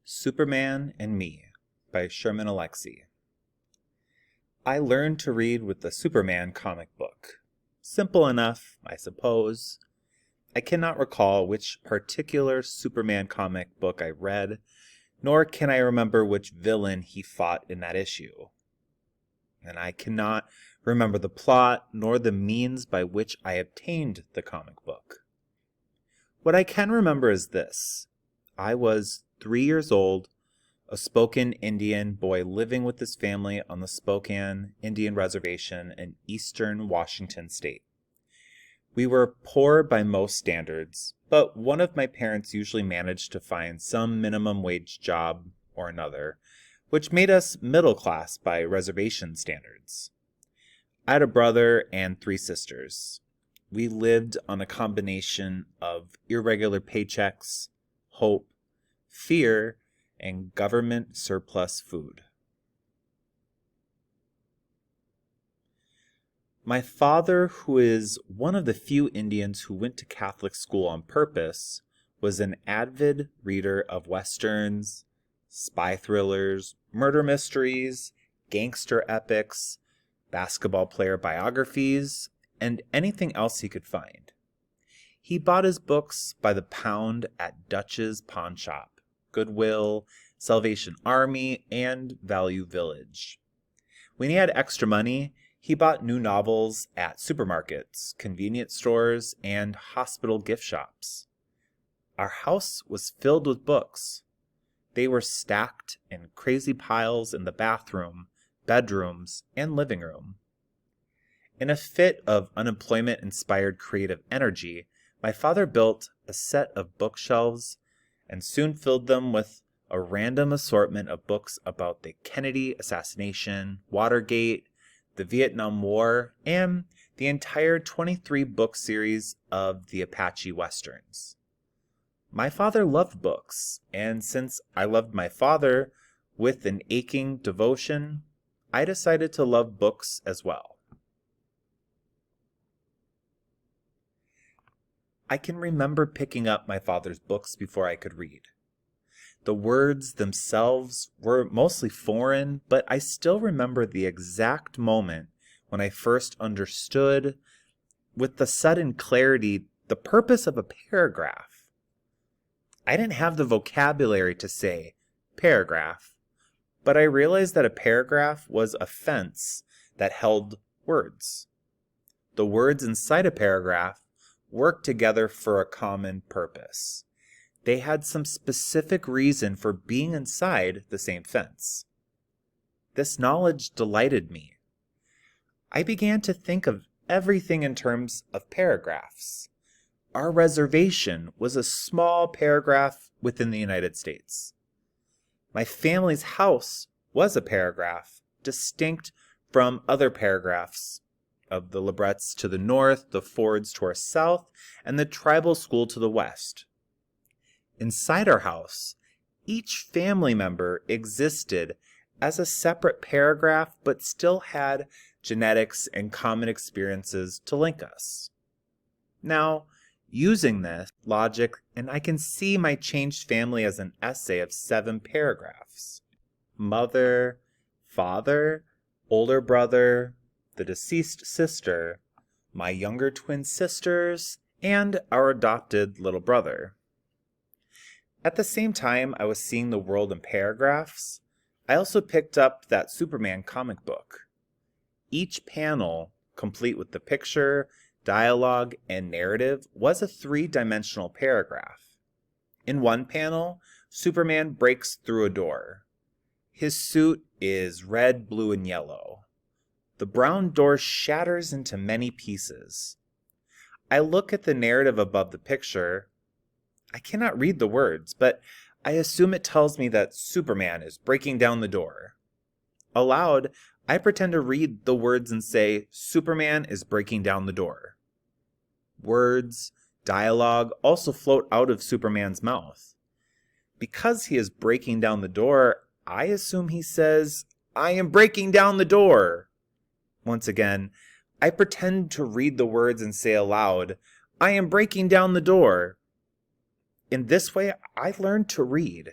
Superman and Me by Sherman Alexie. I learned to read with the Superman comic book. Simple enough, I suppose. I cannot recall which particular Superman comic book I read, nor can I remember which villain he fought in that issue. And I cannot remember the plot nor the means by which I obtained the comic book. What I can remember is this. I was 3 years old, a Spokane Indian boy living with his family on the Spokane Indian Reservation in eastern Washington state. We were poor by most standards, but one of my parents usually managed to find some minimum wage job or another, which made us middle class by reservation standards. I had a brother and 3 sisters. We lived on a combination of irregular paychecks, hope, fear, and government surplus food. My father, who is one of the few Indians who went to Catholic school on purpose, was an avid reader of westerns, spy thrillers, murder mysteries, gangster epics, basketball player biographies, and anything else he could find. He bought his books by the pound at Dutch's Pawn Shop, Goodwill, Salvation Army, and Value Village. When he had extra money, he bought new novels at supermarkets, convenience stores, and hospital gift shops. Our house was filled with books. They were stacked in crazy piles in the bathroom, bedrooms, and living room. In a fit of unemployment-inspired creative energy, my father built a set of bookshelves and soon filled them with a random assortment of books about the Kennedy assassination, Watergate, the Vietnam War, and the entire 23-book series of the Apache Westerns. My father loved books, and since I loved my father with an aching devotion, I decided to love books as well. I can remember picking up my father's books before I could read. The words themselves were mostly foreign, but I still remember the exact moment when I first understood, with the sudden clarity, the purpose of a paragraph. I didn't have the vocabulary to say paragraph, but I realized that a paragraph was a fence that held words. The words inside a paragraph worked together for a common purpose. They had some specific reason for being inside the same fence. This knowledge delighted me. I began to think of everything in terms of paragraphs. Our reservation was a small paragraph within the United States. My family's house was a paragraph, distinct from other paragraphs of the Lebrett's to the north, the Fords to our south, and the tribal school to the west. Inside our house, each family member existed as a separate paragraph, but still had genetics and common experiences to link us. Now, using this logic, and I can see my changed family as an essay of 7 paragraphs. Mother, father, older brother, the deceased sister, my younger twin sisters, and our adopted little brother. At the same time I was seeing the world in paragraphs, I also picked up that Superman comic book. Each panel, complete with the picture, dialogue, and narrative, was a 3-dimensional paragraph. In one panel, Superman breaks through a door. His suit is red, blue, and yellow. The brown door shatters into many pieces. I look at the narrative above the picture. I cannot read the words, but I assume it tells me that Superman is breaking down the door. Aloud, I pretend to read the words and say, Superman is breaking down the door. Words, dialogue also float out of Superman's mouth. Because he is breaking down the door, I assume he says, I am breaking down the door. Once again, I pretend to read the words and say aloud, I am breaking down the door. In this way, I learned to read.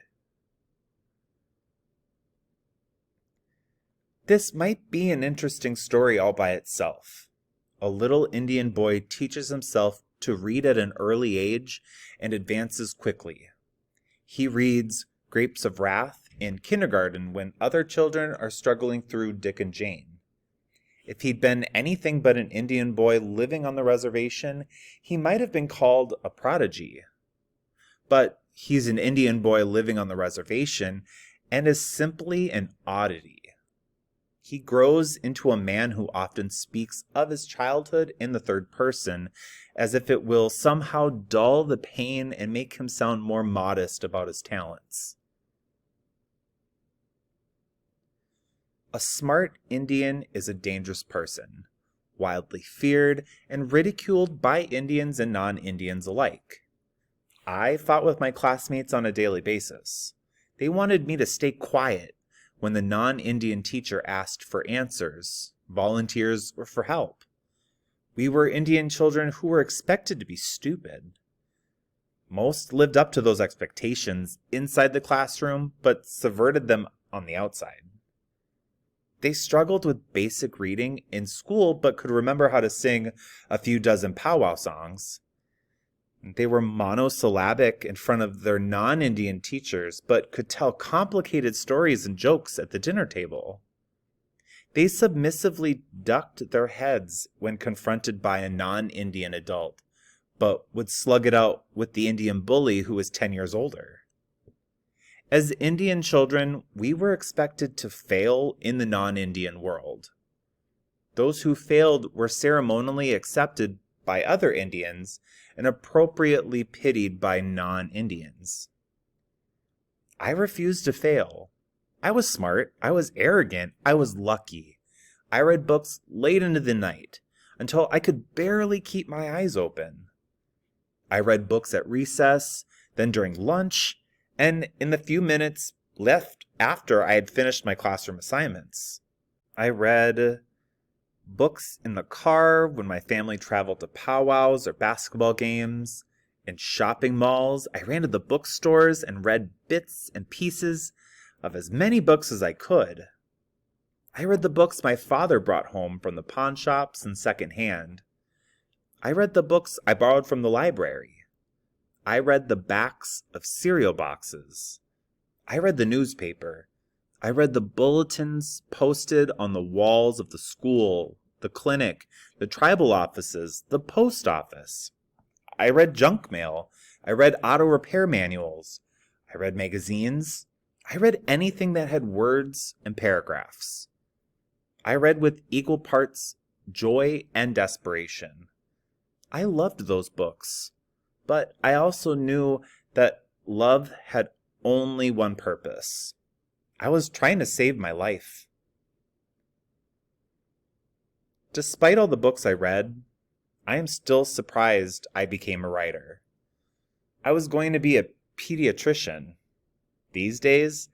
This might be an interesting story all by itself. A little Indian boy teaches himself to read at an early age and advances quickly. He reads Grapes of Wrath in kindergarten when other children are struggling through Dick and Jane. If he'd been anything but an Indian boy living on the reservation, he might have been called a prodigy. But he's an Indian boy living on the reservation and is simply an oddity. He grows into a man who often speaks of his childhood in the third person, as if it will somehow dull the pain and make him sound more modest about his talents. A smart Indian is a dangerous person, widely feared and ridiculed by Indians and non-Indians alike. I fought with my classmates on a daily basis. They wanted me to stay quiet when the non-Indian teacher asked for answers, volunteers, or for help. We were Indian children who were expected to be stupid. Most lived up to those expectations inside the classroom, but subverted them on the outside. They struggled with basic reading in school, but could remember how to sing a few dozen powwow songs. They were monosyllabic in front of their non-Indian teachers, but could tell complicated stories and jokes at the dinner table. They submissively ducked their heads when confronted by a non-Indian adult, but would slug it out with the Indian bully who was 10 years older. As Indian children, we were expected to fail in the non-Indian world. Those who failed were ceremonially accepted by other Indians and appropriately pitied by non-Indians. I refused to fail. I was smart, I was arrogant, I was lucky. I read books late into the night, until I could barely keep my eyes open. I read books at recess, then during lunch, and in the few minutes left after I had finished my classroom assignments. I read books in the car when my family traveled to powwows or basketball games. In shopping malls, I ran to the bookstores and read bits and pieces of as many books as I could. I read the books my father brought home from the pawn shops and secondhand. I read the books I borrowed from the library. I read the backs of cereal boxes. I read the newspaper. I read the bulletins posted on the walls of the school, the clinic, the tribal offices, the post office. I read junk mail. I read auto repair manuals. I read magazines. I read anything that had words and paragraphs. I read with equal parts joy and desperation. I loved those books, but I also knew that love had only one purpose. I was trying to save my life. Despite all the books I read, I am still surprised I became a writer. I was going to be a pediatrician. These days,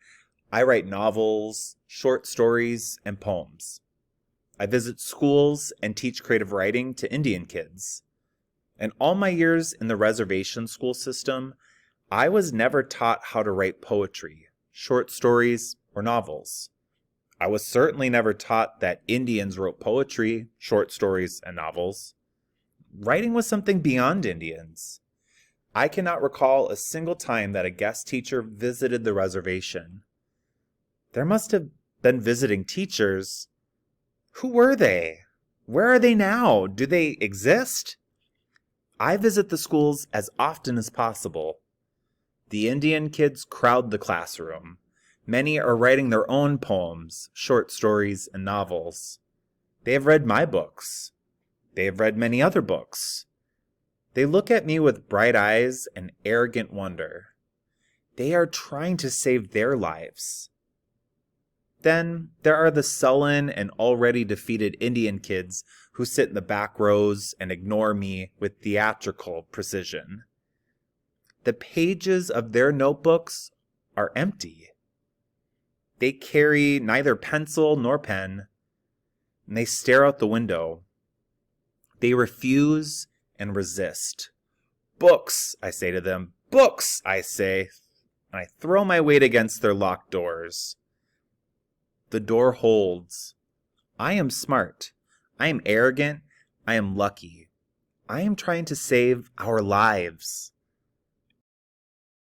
I write novels, short stories, and poems. I visit schools and teach creative writing to Indian kids. In all my years in the reservation school system, I was never taught how to write poetry, short stories, or novels. I was certainly never taught that Indians wrote poetry, short stories, and novels. Writing was something beyond Indians. I cannot recall a single time that a guest teacher visited the reservation. There must have been visiting teachers. Who were they? Where are they now? Do they exist? I visit the schools as often as possible. The Indian kids crowd the classroom. Many are writing their own poems, short stories, and novels. They have read my books. They have read many other books. They look at me with bright eyes and arrogant wonder. They are trying to save their lives. Then there are the sullen and already defeated Indian kids who sit in the back rows and ignore me with theatrical precision. The pages of their notebooks are empty. They carry neither pencil nor pen, and they stare out the window. They refuse and resist. Books, I say to them. Books, I say, and I throw my weight against their locked doors. the door holds. I am smart. I am arrogant. I am lucky. I am trying to save our lives.